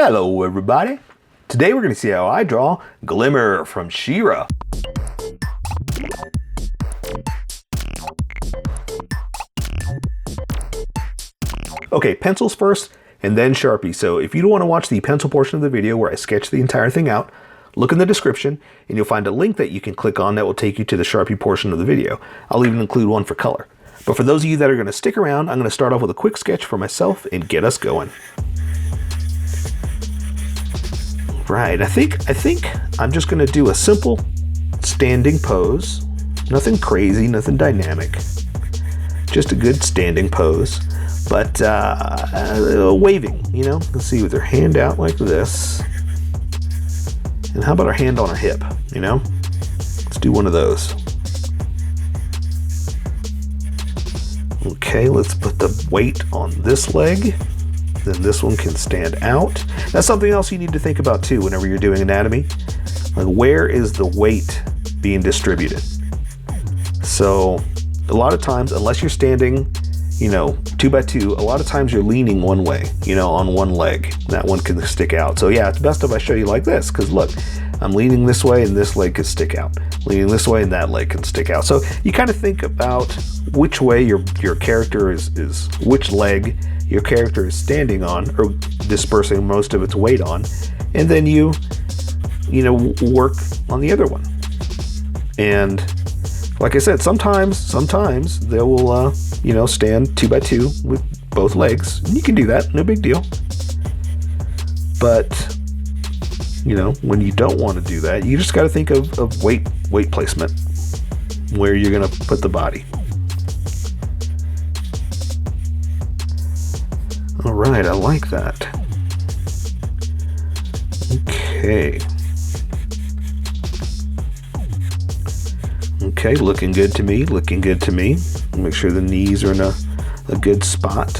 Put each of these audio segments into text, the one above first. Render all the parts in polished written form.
Hello everybody! Today we're going to see how I draw Glimmer from She-Ra. Okay, pencils first and then Sharpie. So if you don't want to watch the pencil portion of the video where I sketch the entire thing out, look in the description and you'll find a link that you can click on that will take you to the Sharpie portion of the video. I'll even include one for color. But for those of you that are going to stick around, I'm going to start off with a quick sketch for myself and get us going. Right, I think I'm just going to do a simple standing pose. Nothing crazy, nothing dynamic. Just a good standing pose. But waving, you know? Let's see, with her hand out like this. And how about our hand on her hip, you know? Let's do one of those. Okay, let's put the weight on this leg. Then this one can stand out. That's something else you need to think about too whenever you're doing anatomy. Like, where is the weight being distributed? So a lot of times, unless you're standing, you know, 2 by 2, a lot of times you're leaning one way, you know, on one leg. That one can stick out. So yeah, it's best if I show you like this, because look, I'm leaning this way and this leg could stick out. Leaning this way and that leg can stick out. So you kind of think about which way your character is which leg your character is standing on or dispersing most of its weight on, and then you know, work on the other one. And like I said, sometimes they will you know, stand 2 by 2 with both legs. And you can do that, no big deal. But you know, when you don't want to do that, you just got to think of weight placement, where you're going to put the body. All right, I like that. Okay. Okay, looking good to me, looking good to me. Make sure the knees are in a good spot.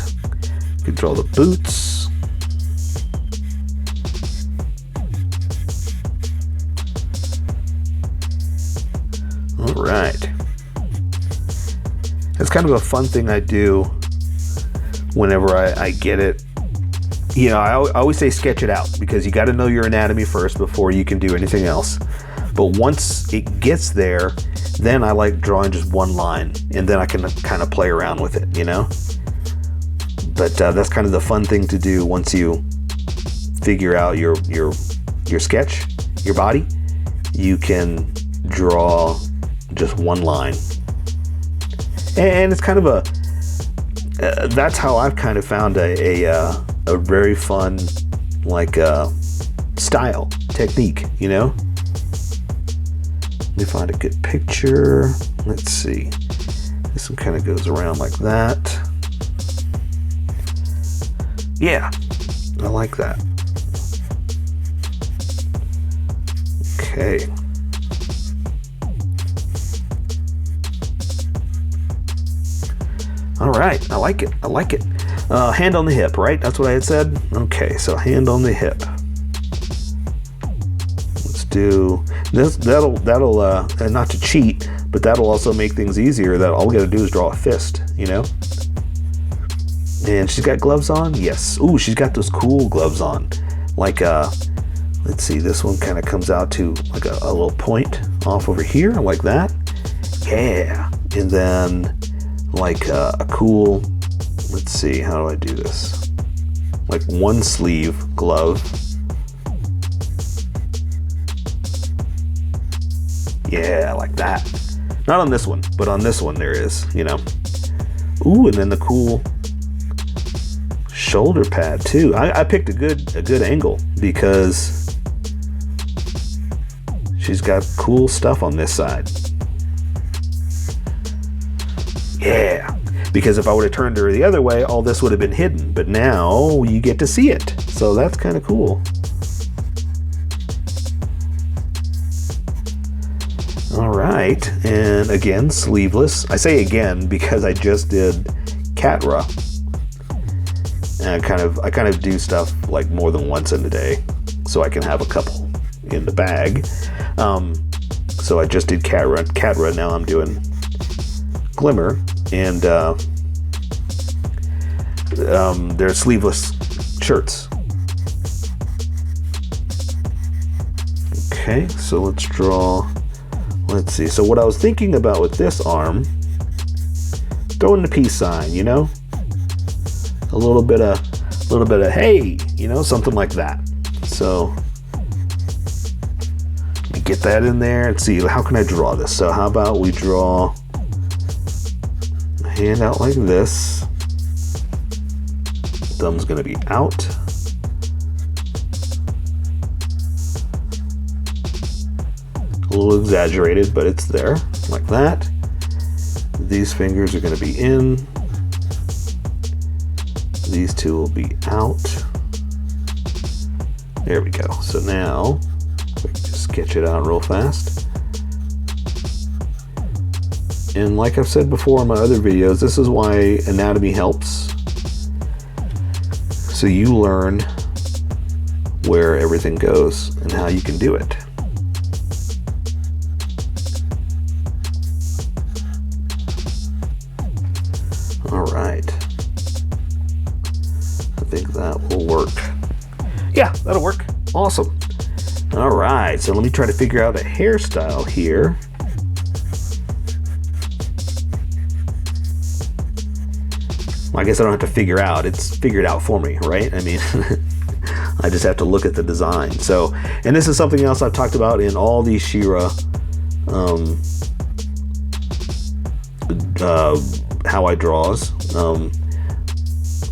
You can draw the boots. All right. It's kind of a fun thing I do whenever I get it. You know, I always say sketch it out, because you got to know your anatomy first before you can do anything else. But once it gets there, then I like drawing just one line, and then I can kind of play around with it, you know? But that's kind of the fun thing to do once you figure out your sketch, your body. You can draw just one line. And it's kind of a that's how I've kind of found a very fun, like, style, technique, you know? Let me find a good picture. Let's see. This one kind of goes around like that. Yeah, I like that. Okay. All right, I like it. I like it. Hand on the hip, right? That's what I had said. Okay, so hand on the hip. Let's do this. That'll not to cheat, but that'll also make things easier. That all we got to do is draw a fist, you know. And she's got gloves on. Yes. Ooh, she's got those cool gloves on. Like let's see. This one kind of comes out to like a little point off over here, like that. Yeah. And then like a cool, let's see, how do I do this? Like one sleeve glove. Yeah, like that. Not on this one, but on this one there is, you know. Ooh, and then the cool shoulder pad too. I picked a good angle because she's got cool stuff on this side. Yeah, because if I would have turned her the other way, all this would have been hidden. But now you get to see it. So that's kind of cool. All right, and again, sleeveless. I say again because I just did Catra. And I kind of do stuff like more than once in a day, so I can have a couple in the bag. So I just did Catra. Now I'm doing Glimmer, and they're sleeveless shirts. Okay, so let's draw, let's see. So what I was thinking about with this arm, throw in the peace sign, you know? A little bit of hey, you know, something like that. So get that in there and see, how can I draw this? So how about we draw a hand out like this. Thumb's gonna be out. A little exaggerated, but it's there, like that. These fingers are gonna be in. These two will be out. There we go. So now, we can just sketch it out real fast. And like I've said before in my other videos, this is why anatomy helps. So you learn where everything goes and how you can do it. All right. I think that will work. Yeah, that'll work. Awesome. All right, so let me try to figure out a hairstyle here. Well, I guess I don't have to figure out. It's figured out for me, right? I mean, I just have to look at the design. So, and this is something else I've talked about in all these She-Ra how I draws.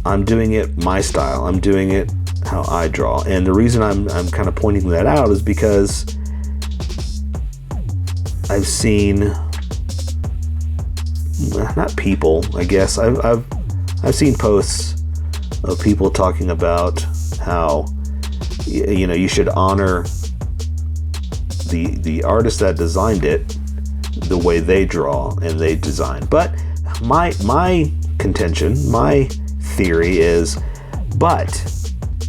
I'm doing it my style. I'm doing it how I draw. And the reason I'm kind of pointing that out is because I've seen, not people, I guess, I've seen posts of people talking about how, you know, you should honor the artist that designed it the way they draw and they design. But my contention, my theory is, but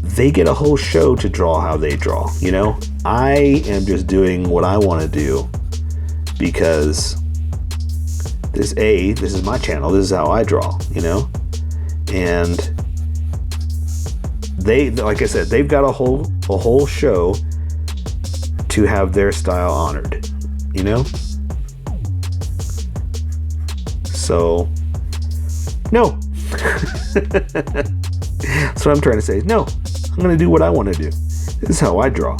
they get a whole show to draw how they draw, you know? I am just doing what I want to do because this is my channel, this is how I draw, you know? And they, like I said, they've got a whole show to have their style honored, you know? So, no. That's what I'm trying to say. No, I'm going to do what I want to do. This is how I draw.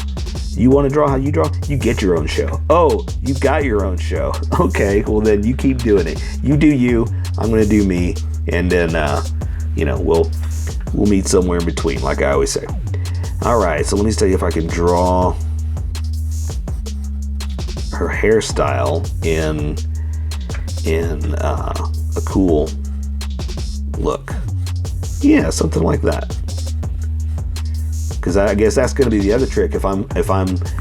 You want to draw how you draw? You get your own show. Oh, you got your own show. Okay, well then you keep doing it. You do you. I'm going to do me. And then, you know, we'll meet somewhere in between, like I always say. All right, so let me tell you if I can draw her hairstyle in a cool look. Yeah, something like that. Because I guess that's going to be the other trick. If I'm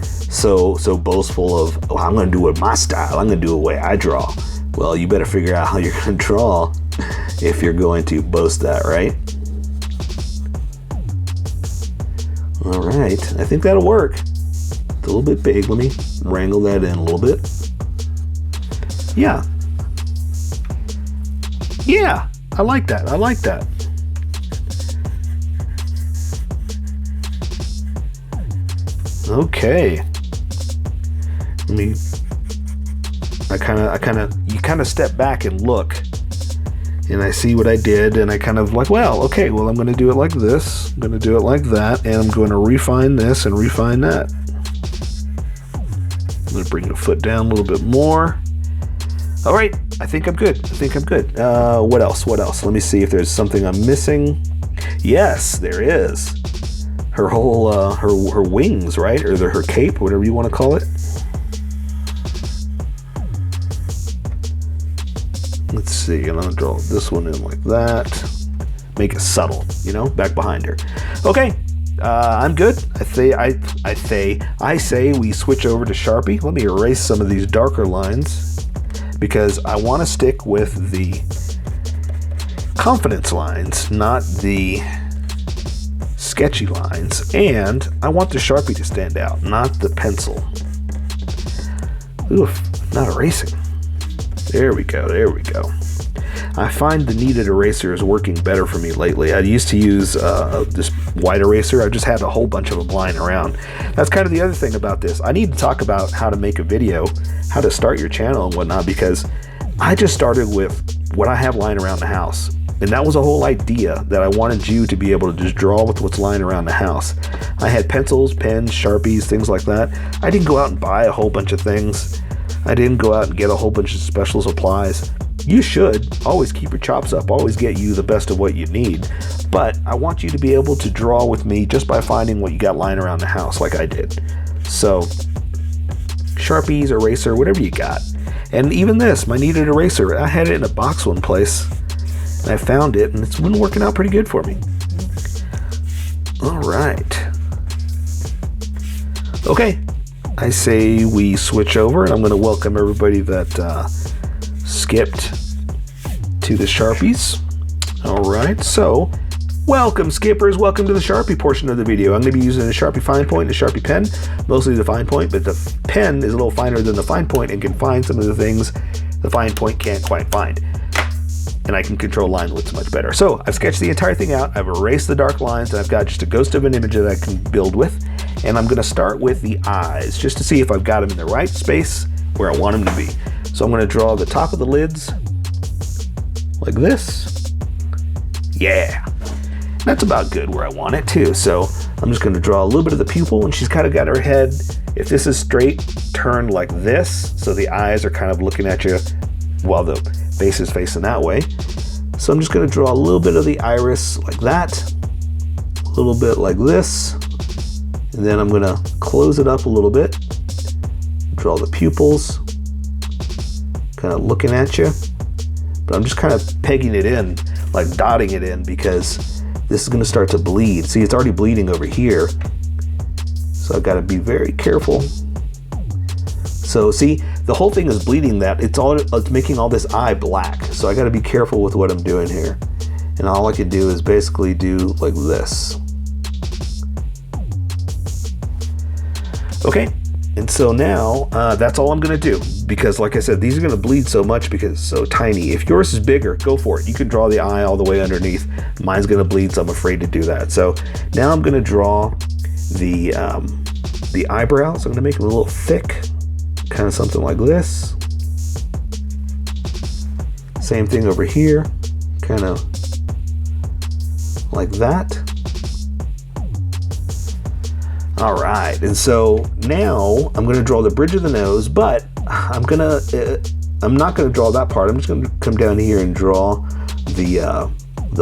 so boastful of, oh, I'm going to do it my style, I'm going to do it the way I draw. Well, you better figure out how you're going to draw if you're going to boast that, right? All right, I think that'll work. It's a little bit big. Let me wrangle that in a little bit. Yeah. Yeah, I like that. I like that. Okay. You kind of step back and look, and I see what I did, and I kind of like, well, okay, well, I'm going to do it like this, I'm going to do it like that, and I'm going to refine this and refine that. I'm going to bring the foot down a little bit more. All right, I think I'm good. What else? Let me see if there's something I'm missing. Yes, there is. Her whole, her wings, right? Or her cape, whatever you want to call it. Let's see, and I'll draw this one in like that. Make it subtle, you know, back behind her. Okay, I'm good. I say we switch over to Sharpie. Let me erase some of these darker lines because I want to stick with the confidence lines, not the sketchy lines, and I want the Sharpie to stand out, not the pencil. Oof, not erasing. There we go. I find the kneaded eraser is working better for me lately. I used to use this white eraser. I just had a whole bunch of them lying around. That's kind of the other thing about this. I need to talk about how to make a video, how to start your channel and whatnot, because I just started with what I have lying around the house. And that was a whole idea, that I wanted you to be able to just draw with what's lying around the house. I had pencils, pens, Sharpies, things like that. I didn't go out and buy a whole bunch of things. I didn't go out and get a whole bunch of special supplies. You should always keep your chops up, always get you the best of what you need. But I want you to be able to draw with me just by finding what you got lying around the house like I did. So, Sharpies, eraser, whatever you got. And even this, my kneaded eraser, I had it in a box one place. And I found it, and it's been working out pretty good for me. All right. Okay. I say we switch over, and I'm going to welcome everybody that skipped to the Sharpies. All right, so welcome, skippers. Welcome to the Sharpie portion of the video. I'm going to be using a Sharpie fine point and a Sharpie pen, mostly the fine point, but the pen is a little finer than the fine point and can find some of the things the fine point can't quite find. And I can control line widths much better. So I've sketched the entire thing out. I've erased the dark lines, and I've got just a ghost of an image that I can build with. And I'm going to start with the eyes, just to see if I've got them in the right space where I want them to be. So I'm going to draw the top of the lids like this. Yeah, that's about good where I want it too. So I'm just going to draw a little bit of the pupil, and she's kind of got her head, if this is straight, turned like this, so the eyes are kind of looking at you while the face is facing that way. So I'm just going to draw a little bit of the iris like that, a little bit like this, and then I'm going to close it up a little bit, draw the pupils, kind of looking at you, but I'm just kind of pegging it in, like dotting it in, because this is going to start to bleed. See, it's already bleeding over here, so I've got to be very careful. So see, the whole thing is bleeding that. It's making all this eye black. So I got to be careful with what I'm doing here. And all I can do is basically do like this. Okay, and so now that's all I'm going to do, because like I said, these are going to bleed so much because it's so tiny. If yours is bigger, go for it. You can draw the eye all the way underneath. Mine's going to bleed, so I'm afraid to do that. So now I'm going to draw the eyebrows. I'm going to make them a little thick. Kind of something like this. Same thing over here, kind of like that. All right, and so now I'm going to draw the bridge of the nose, but I'm not going to draw that part. I'm just going to come down here and draw the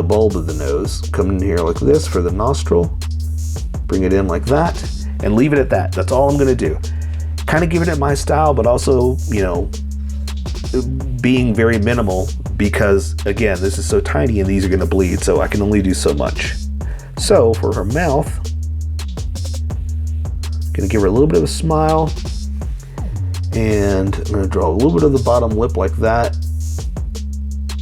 bulb of the nose. Come in here like this for the nostril. Bring it in like that, and leave it at that. That's all I'm going to do. Kind of giving it my style, but also, you know, being very minimal, because again, this is so tiny and these are going to bleed, so I can only do so much. So for her mouth, I'm going to give her a little bit of a smile, and I'm going to draw a little bit of the bottom lip like that,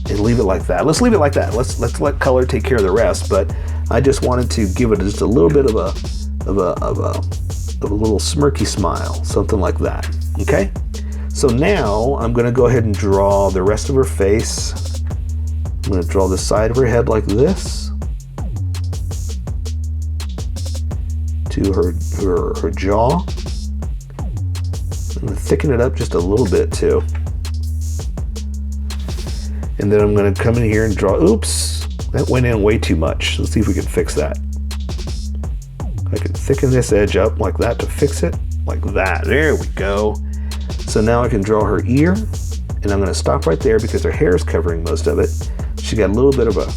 and leave it like that. Let's leave it like that. Let's let color take care of the rest. But I just wanted to give it just a little bit of a little smirky smile, something like that. Okay, so now I'm going to go ahead and draw the rest of her face. I'm going to draw the side of her head like this, to her jaw. I'm going to thicken it up just a little bit too, and then I'm going to come in here and draw. Oops, that went in way too much. Let's see if we can fix that. I can thicken this edge up like that to fix it, like that. There we go. So now I can draw her ear, and I'm going to stop right there because her hair is covering most of it. She got a little bit of a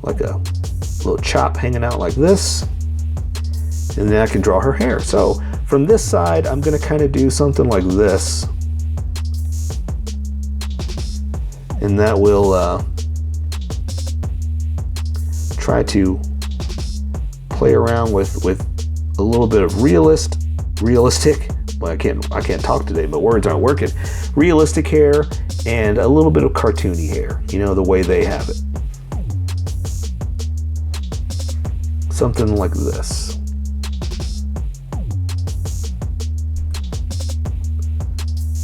little chop hanging out like this, and then I can draw her hair. So from this side, I'm going to kind of do something like this, and that will try to play around with a little bit of realistic. Well, I can't talk today, but words aren't working. Realistic hair and a little bit of cartoony hair. You know, the way they have it. Something like this.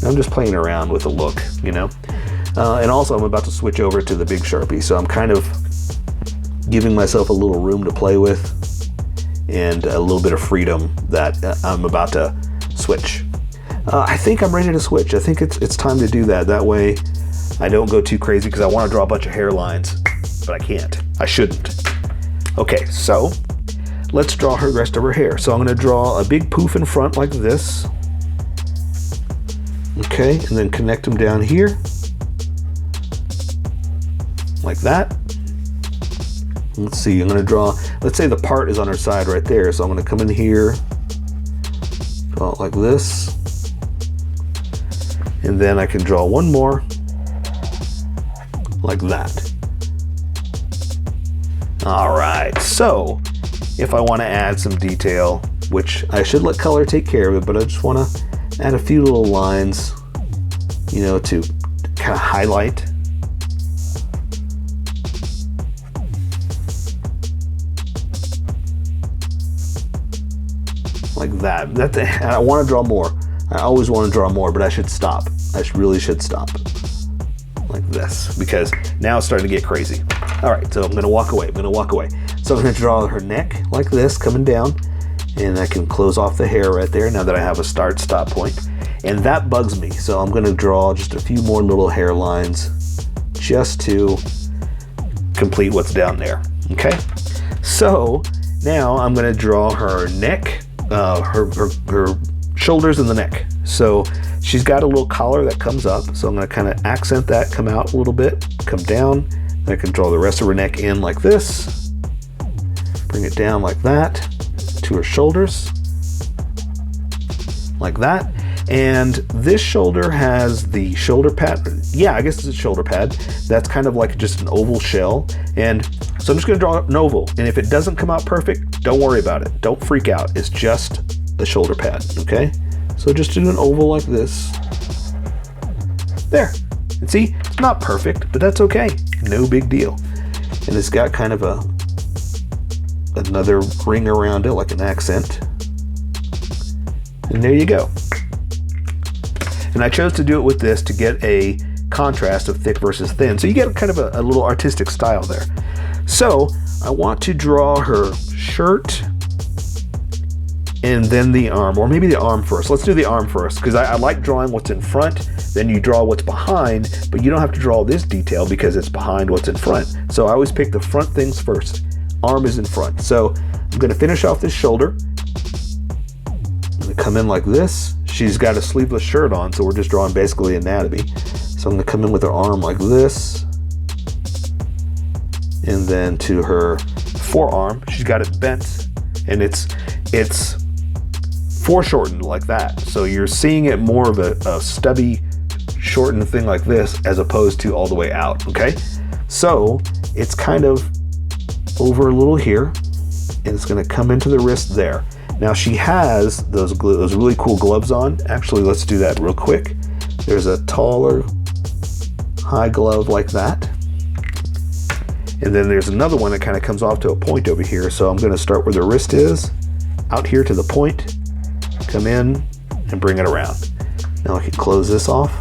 I'm just playing around with the look, you know. And also I'm about to switch over to the big Sharpie, so I'm kind of giving myself a little room to play with and a little bit of freedom that I'm about to switch. I think I'm ready to switch. I think it's time to do that. That way I don't go too crazy, because I want to draw a bunch of hairlines, but I can't. I shouldn't. Okay, so let's draw the rest of her hair. So I'm going to draw a big poof in front like this. Okay, and then connect them down here like that. Let's see, I'm going to draw, let's say the part is on her side right there. So I'm going to come in here, draw it like this. And then I can draw one more like that. All right, so if I want to add some detail, which I should let color take care of it, but I just want to add a few little lines, you know, to kind of highlight. Like that. I want to draw more. I always want to draw more, but I should stop. I really should stop. Like this, because now it's starting to get crazy. All right, so I'm going to walk away. So I'm going to draw her neck like this, coming down, and I can close off the hair right there now that I have a stop point. And that bugs me, so I'm going to draw just a few more little hairlines just to complete what's down there. Okay, so now I'm going to draw her neck, her shoulders and the neck. So she's got a little collar that comes up, so I'm going to kind of accent that, come out a little bit, come down. Then I can draw the rest of her neck in like this, bring it down like that to her shoulders, like that. And this shoulder has the shoulder pad. Yeah, I guess it's a shoulder pad. That's kind of like just an oval shell. And so I'm just going to draw an oval. And if it doesn't come out perfect, don't worry about it. Don't freak out. It's just a shoulder pad, okay? So just do an oval like this. There. And see, it's not perfect, but that's okay. No big deal. And it's got kind of another ring around it, like an accent. And there you go. And I chose to do it with this to get a contrast of thick versus thin. So you get kind of a little artistic style there. So I want to draw her shirt and then the arm, or maybe the arm first. Let's do the arm first, because I like drawing what's in front, then you draw what's behind, but you don't have to draw this detail because it's behind what's in front. So I always pick the front things first. Arm is in front. So I'm going to finish off this shoulder. I'm going to come in like this. She's got a sleeveless shirt on, so we're just drawing basically anatomy. So I'm going to come in with her arm like this. And then to her forearm, she's got it bent, and it's foreshortened like that. So you're seeing it more of a stubby, shortened thing like this, as opposed to all the way out, okay? So it's kind of over a little here, and it's gonna come into the wrist there. Now she has those really cool gloves on. Actually, let's do that real quick. There's a taller, high glove like that. And then there's another one that kind of comes off to a point over here. So I'm gonna start where the wrist is, out here to the point, come in and bring it around. Now I can close this off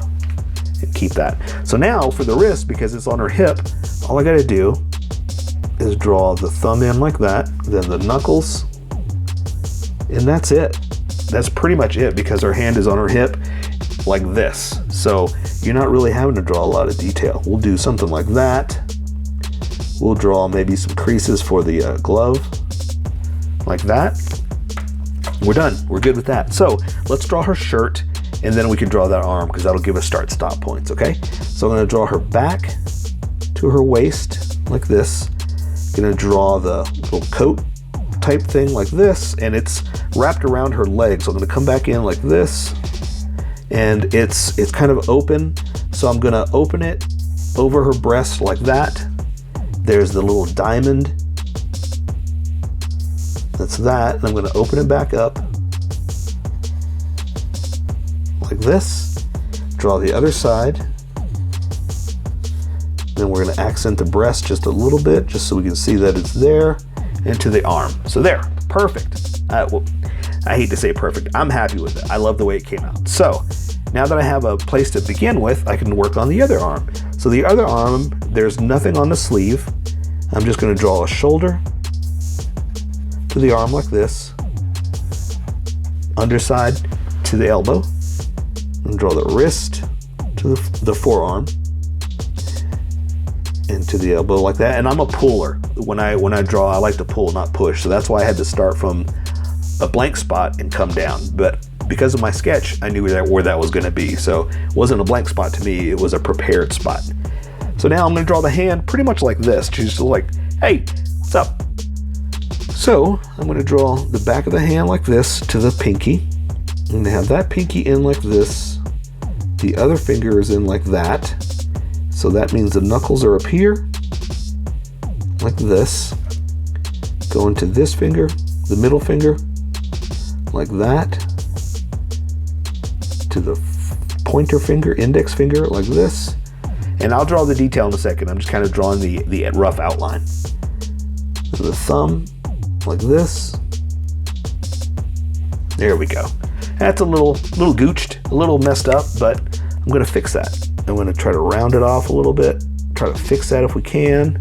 and keep that. So now for the wrist, because it's on her hip, all I gotta do is draw the thumb in like that, then the knuckles, and that's it. That's pretty much it, because her hand is on her hip like this. So you're not really having to draw a lot of detail. We'll do something like that. We'll draw maybe some creases for the glove, like that. We're done. We're good with that. So let's draw her shirt, and then we can draw that arm, because that'll give us start-stop points, okay? So I'm going to draw her back to her waist like this. Going to draw the little coat type thing like this, and it's wrapped around her leg. So I'm going to come back in like this, and it's kind of open. So I'm going to open it over her breast like that. There's the little diamond. That's that. And I'm going to open it back up like this. Draw the other side. Then we're going to accent the breast just a little bit, just so we can see that it's there, and to the arm. So there, perfect. Well, I hate to say perfect. I'm happy with it. I love the way it came out. So now that I have a place to begin with, I can work on the other arm. So the other arm, there's nothing on the sleeve. I'm just going to draw a shoulder to the arm like this, underside to the elbow, and draw the wrist to the forearm, and to the elbow like that. And I'm a puller. When I draw, I like to pull, not push. So that's why I had to start from a blank spot and come down. But because of my sketch, I knew where that was going to be. So it wasn't a blank spot to me, it was a prepared spot. So now I'm going to draw the hand pretty much like this. Just like, hey, what's up? So I'm going to draw the back of the hand like this to the pinky. I'm going to have that pinky in like this. The other finger is in like that. So that means the knuckles are up here, like this. Go into this finger, the middle finger, like that. To the pointer finger, index finger, like this. And I'll draw the detail in a second. I'm just kind of drawing the rough outline. The thumb, like this. There we go. That's a little gooched, a little messed up, but I'm going to fix that. I'm going to try to round it off a little bit. Try to fix that if we can.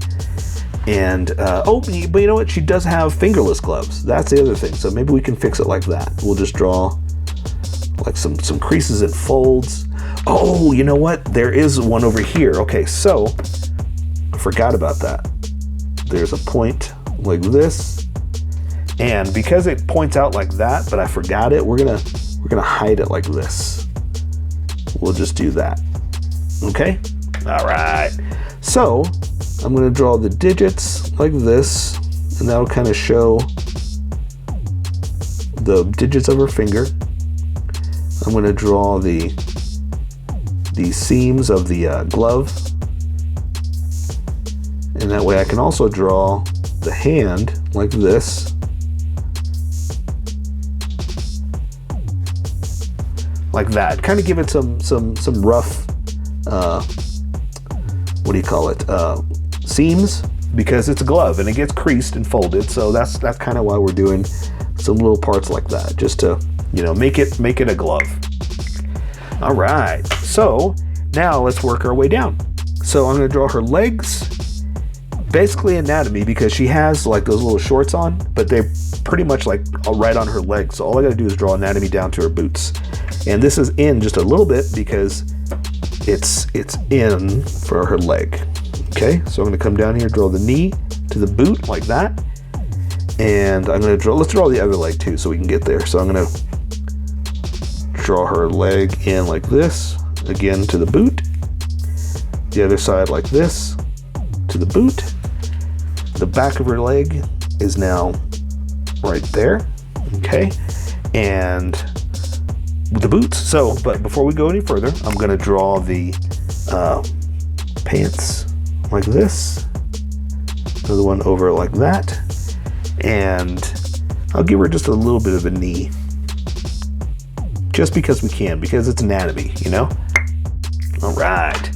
And but you know what? She does have fingerless gloves. That's the other thing. So maybe we can fix it like that. We'll just draw like some creases and folds. Oh, you know what? There is one over here. Okay, so I forgot about that. There's a point like this, and because it points out like that, but I forgot it, we're gonna hide it like this. We'll just do that. Okay. All right. So I'm gonna draw the digits like this, and that'll kind of show the digits of her finger. I'm gonna draw the seams of the glove, and that way I can also draw the hand like this. Like that. Kind of give it some rough what do you call it? Seams, because it's a glove and it gets creased and folded. So that's kind of why we're doing some little parts like that, just to, you know, make it a glove. All right, so now let's work our way down. So I'm going to draw her legs, basically anatomy, because she has like those little shorts on, but they're pretty much like right on her legs. So all I got to do is draw anatomy down to her boots. And this is in just a little bit because it's in for her leg. Okay, so I'm going to come down here, draw the knee to the boot like that. And I'm going to let's draw the other leg too so we can get there. So I'm going to draw her leg in like this, again to the boot. The other side like this, to the boot. The back of her leg is now right there, okay? And the boots. So, but before we go any further, I'm gonna draw the pants like this. Another one over like that. And I'll give her just a little bit of a knee. Just because we can, because it's anatomy, you know? All right.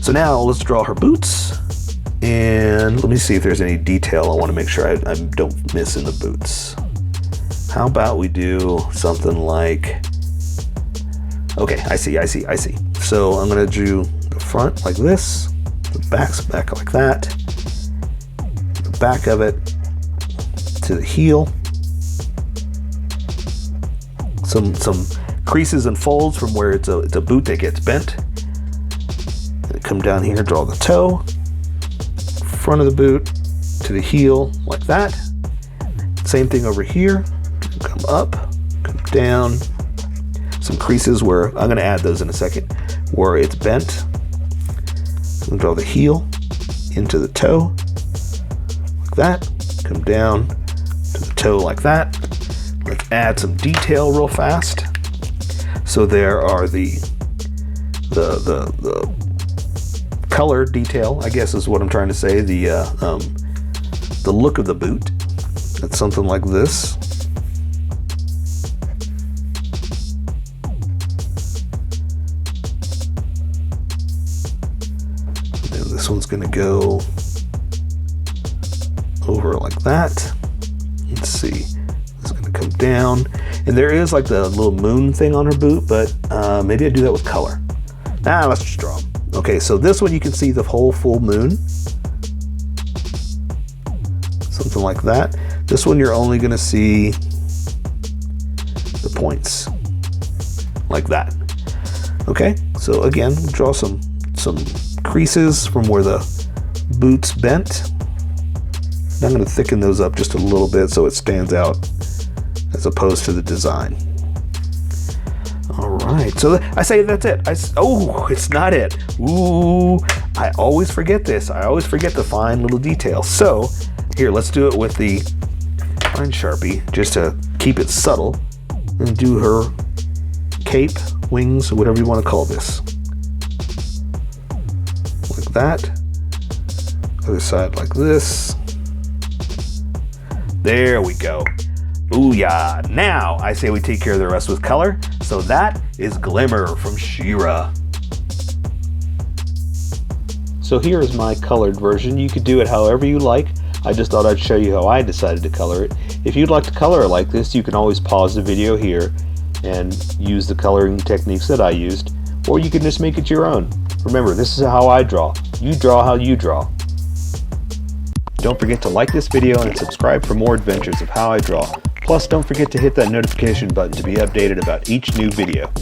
So now let's draw her boots. And let me see if there's any detail I want to make sure I don't miss in the boots. How about we do something like, okay, I see. So I'm going to do the front like this, the back's back like that, the back of it to the heel, some creases and folds from where it's a boot that gets bent. Come down here, draw the toe, front of the boot to the heel like that. Same thing over here. Come up, come down. Some creases where I'm going to add those in a second, where it's bent. So draw the heel into the toe like that. Come down to the toe like that. Let's add some detail real fast. So there are the color detail, I guess is what I'm trying to say. The look of the boot. It's something like this. And this one's going to go over like that. Let's see. It's going to come down. And there is like the little moon thing on her boot, but maybe I do that with color. Let's just draw them. Okay, so this one you can see the whole full moon. Something like that. This one you're only going to see the points. Like that. Okay, so again, draw some creases from where the boots bent. I'm going to thicken those up just a little bit so it stands out as opposed to the design. All right, so I say that's it. Oh, it's not it. Ooh, I always forget this. I always forget the fine little details. So here, let's do it with the fine Sharpie just to keep it subtle and do her cape, wings, or whatever you want to call this. Like that. Other side like this. There we go. Booyah! Now I say we take care of the rest with color. So that is Glimmer from She-Ra. So here is my colored version. You could do it however you like. I just thought I'd show you how I decided to color it. If you'd like to color it like this, you can always pause the video here and use the coloring techniques that I used, or you can just make it your own. Remember, this is how I draw. You draw how you draw. Don't forget to like this video and subscribe for more adventures of how I draw. Plus, don't forget to hit that notification button to be updated about each new video.